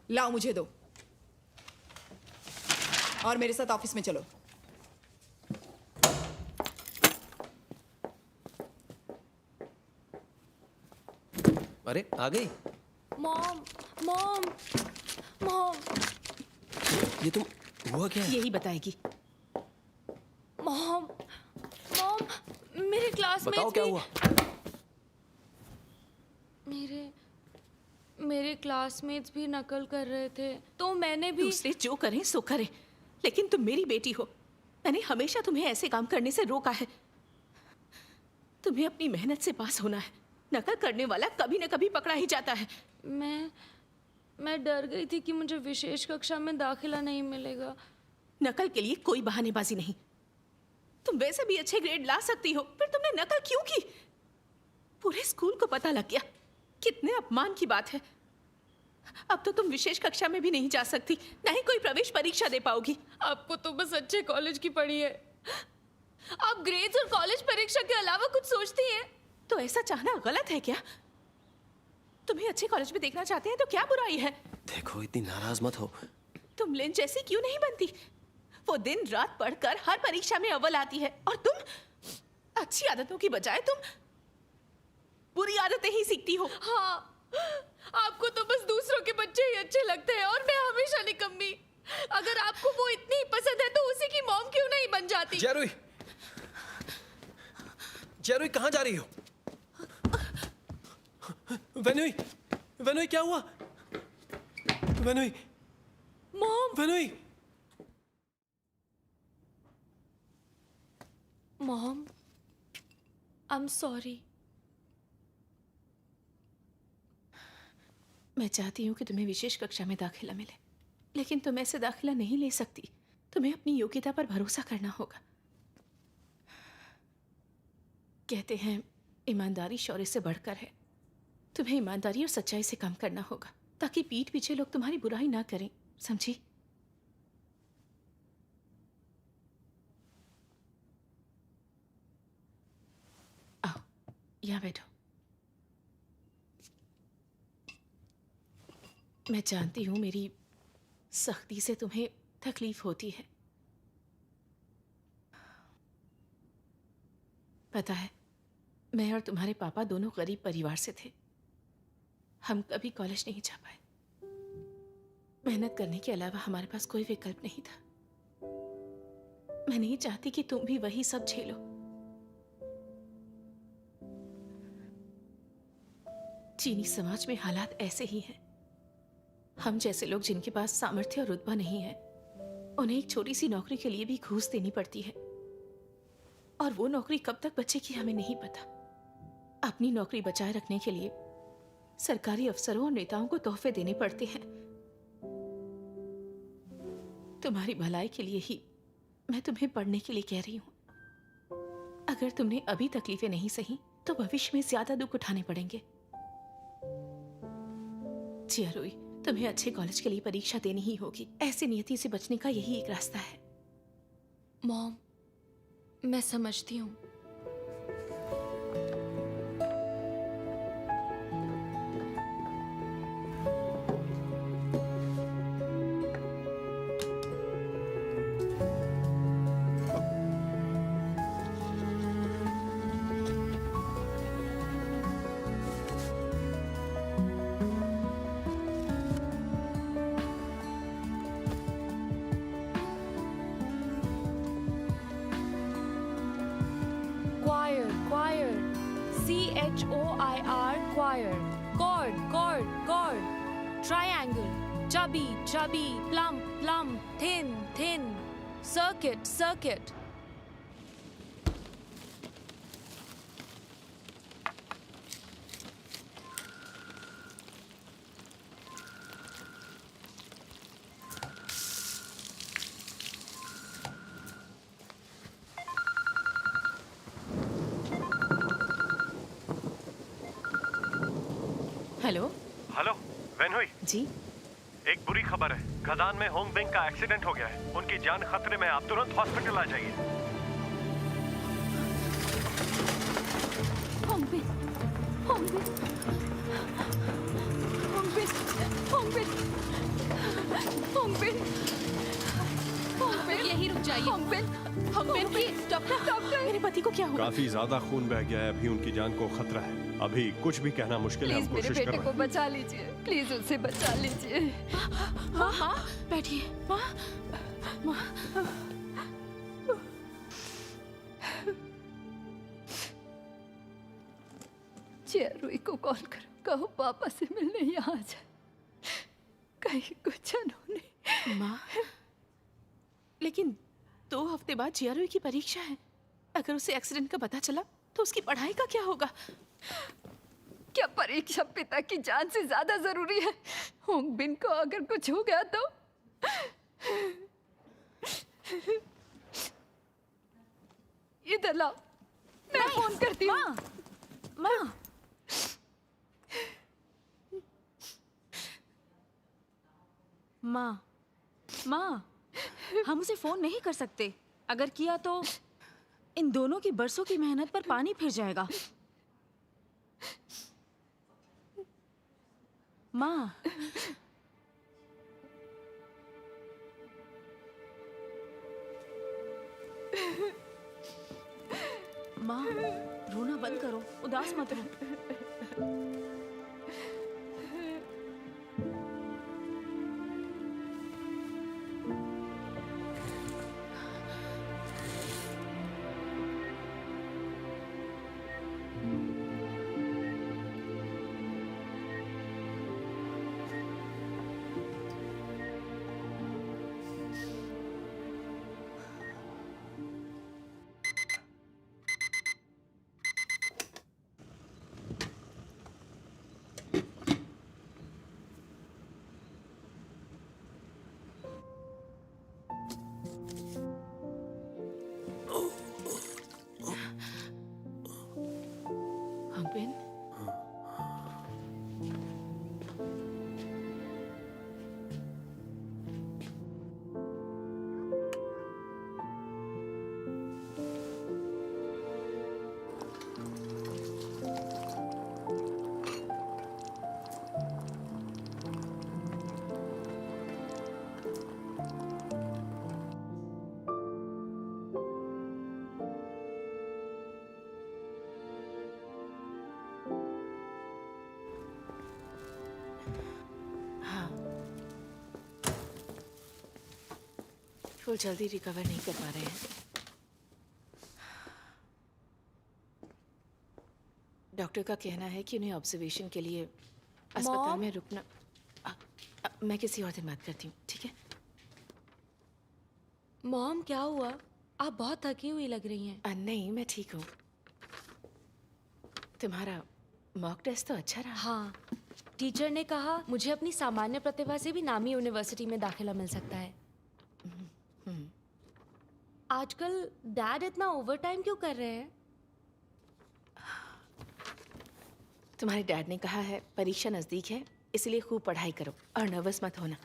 लाओ मुझे दो और मेरे साथ ऑफिस में चलो। अरे आ गई। Mom mom mom. ये तुम हुआ क्या है? यही बताएगी। मॉम मॉम, मेरे क्लासमेट्स बताओ क्या भी हुआ? मेरे क्लासमेट्स भी नकल कर रहे थे तो मैंने भी। दूसरे जो करें सो करें, लेकिन तुम मेरी बेटी हो। मैंने हमेशा तुम्हें ऐसे काम करने से रोका है। तुम्हें अपनी मेहनत से पास होना है। नकल करने वाला कभी न कभी पकड़ा ही जाता है। मैं डर गई थी कि मुझे विशेष कक्षा में दाखिला नहीं मिलेगा। नकल के लिए कोई बहानेबाजी नहीं। तुम वैसे भी अच्छे ग्रेड ला सकती हो, फिर तुमने नकल क्यों की? पूरे स्कूल को पता लग गया। कितने अपमान की बात है। अब तो तुम विशेष कक्षा में भी नहीं जा सकती, ना ही कोई प्रवेश परीक्षा दे पाओगी। आपको तो बस अच्छे कॉलेज की पड़ी है। आप ग्रेड्स और कॉलेज परीक्षा के अलावा कुछ सोचती हैं? तो ऐसा चाहना गलत है क्या? तुम्हें अच्छे कॉलेज में देखना चाहते हैं तो क्या बुराई है? देखो इतनी नाराज मत हो। तुम लिन जैसी क्यों नहीं बनती? वो दिन रात पढ़कर हर परीक्षा में अव्वल आती है, और तुम अच्छी आदतों की बजाय तुम बुरी आदतें ही सीखती हो। हाँ, आपको तो बस दूसरों के बच्चे ही अच्छे लगते हैं और मैं हमेशा निकम्मी। अगर आपको वो इतनी ही पसंद है तो उसी की मॉम क्यों नहीं बन जाती? जेरुई, जेरुई कहाँ जा रही हो? वेनुई, वेनुई क्या हुआ? वेनुई, मॉम वेनुई। Mom, I am sorry. मैं चाहती हूँ कि तुम्हें विशेष कक्षा में दाखिला मिले, लेकिन तुम ऐसे दाखिला नहीं ले सकती। तुम्हें अपनी योग्यता पर भरोसा करना होगा। कहते हैं ईमानदारी शौर्य से बढ़कर है। तुम्हें ईमानदारी और सच्चाई से काम करना होगा, ताकि पीठ पीछे लोग तुम्हारी बुराई ना करें, समझी? आओ, यहाँ बैठो। मैं जानती हूँ मेरी सख्ती से तुम्हें तकलीफ होती है। पता है, मैं और तुम्हारे पापा दोनों गरीब परिवार से थे। हम कभी कॉलेज नहीं जा पाए। मेहनत करने के अलावा हमारे पास कोई विकल्प नहीं था। मैं नहीं चाहती कि तुम भी वही सब झेलो। चीनी समाज में हालात ऐसे ही हैं। हम जैसे लोग जिनके पास सामर्थ्य और रुतबा नहीं है, उन्हें एक छोटी सी नौकरी के लिए भी घूस देनी पड़ती है, और वो नौकरी कब तक बचेगी हमें नहीं पता। अपनी नौकरी बचाए रखने के लिए सरकारी अफसरों और नेताओं को तोहफे देने पड़ते हैं। तुम्हारी भलाई के लिए ही मैं तुम्हें पढ़ने के लिए कह रही हूं। अगर तुमने अभी तकलीफें नहीं सही तो भविष्य में ज्यादा दुख उठाने पड़ेंगे। चियारुई, तुम्हें अच्छे कॉलेज के लिए परीक्षा देनी ही होगी। ऐसी नियति से बचने का यही एक रास्ता है। मॉम, मैं समझती हूँ। Choir, CHOIR, choir. Chord, chord. Triangle, chubby, plump, thin. Circuit. Hello. Hello, Wenhui ji. एक बुरी खबर है। खदान में होंग बिंग का एक्सीडेंट हो गया है। उनकी जान खतरे में है। आप तुरंत हॉस्पिटल आ जाइए। Hong Bing. जाइए। होंगबिन की डॉक्टर, मेरे पति को क्या हुआ? काफी ज्यादा खून बह गया है, अभी उनकी जान को खतरा है। अभी कुछ भी कहना मुश्किल है, हम प्लीज मेरे कोशिश कर बेटे रहे को हैं। बचा लीजिए, प्लीज उसे बचा लीजिए। माँ बैठिए। माँ चियारुई को कॉल करो, कहो पापा से मिलने यहाँ आ जाए, कहीं कुछ उन्होंने। माँ, लेकिन 2 हफ्ते बाद जियारुई की परीक्षा है। अगर उसे एक्सीडेंट का पता चला तो उसकी पढ़ाई का क्या होगा? क्या परीक्षा पिता की जान से ज्यादा जरूरी है? होंगबिन को अगर कुछ हो गया तो? इधर लाओ, मैं फोन करती हूँ। माँ, माँ, माँ, हम उसे फोन नहीं कर सकते। अगर किया तो इन दोनों की बरसों की मेहनत पर पानी फिर जाएगा। माँ, माँ, रोना बंद करो, उदास मत रहो। होंगबिन, वो जल्दी रिकवर नहीं कर पा रहे हैं। डॉक्टर का कहना है कि उन्हें ऑब्जर्वेशन के लिए अस्पताल में रुकना। मैं किसी और दिन बात करती हूँ, ठीक है? मॉम क्या हुआ? आप बहुत थकी हुई लग रही हैं। नहीं, मैं ठीक हूँ। तुम्हारा मॉक टेस्ट तो अच्छा रहा। हाँ, टीचर ने कहा मुझे अपनी सामान्य प्रतिभा से भी नामी यूनिवर्सिटी में दाखिला मिल सकता है। आजकल डैड इतना ओवरटाइम क्यों कर रहे हैं? तुम्हारे डैड ने कहा है परीक्षा नजदीक है, इसलिए खूब पढ़ाई करो और नर्वस मत होना।